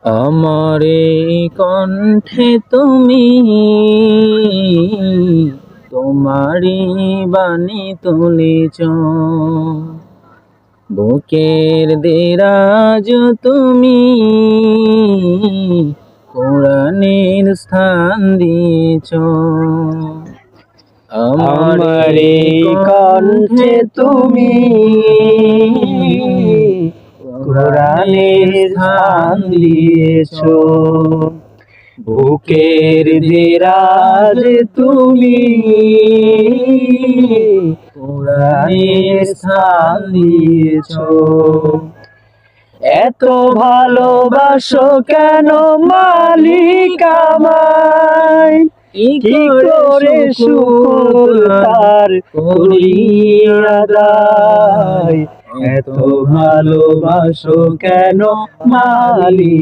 আমার এই কণ্ঠে তুমি তোমারই বাণী তুলেছ, বুকের দেরাজ তুমি কোরআনের স্থান দিয়েছ। আমার এই কণ্ঠে তুমি কোরআনের স্থান দিয়েছ, বুকের দেরাজ তুমি কোরআনের স্থান দিয়েছ। এত ভালোবাসো কেন মালিক আমায়, কি করে শুকর তার করি আদায়। এত ভালোবাসো কেন মালিক।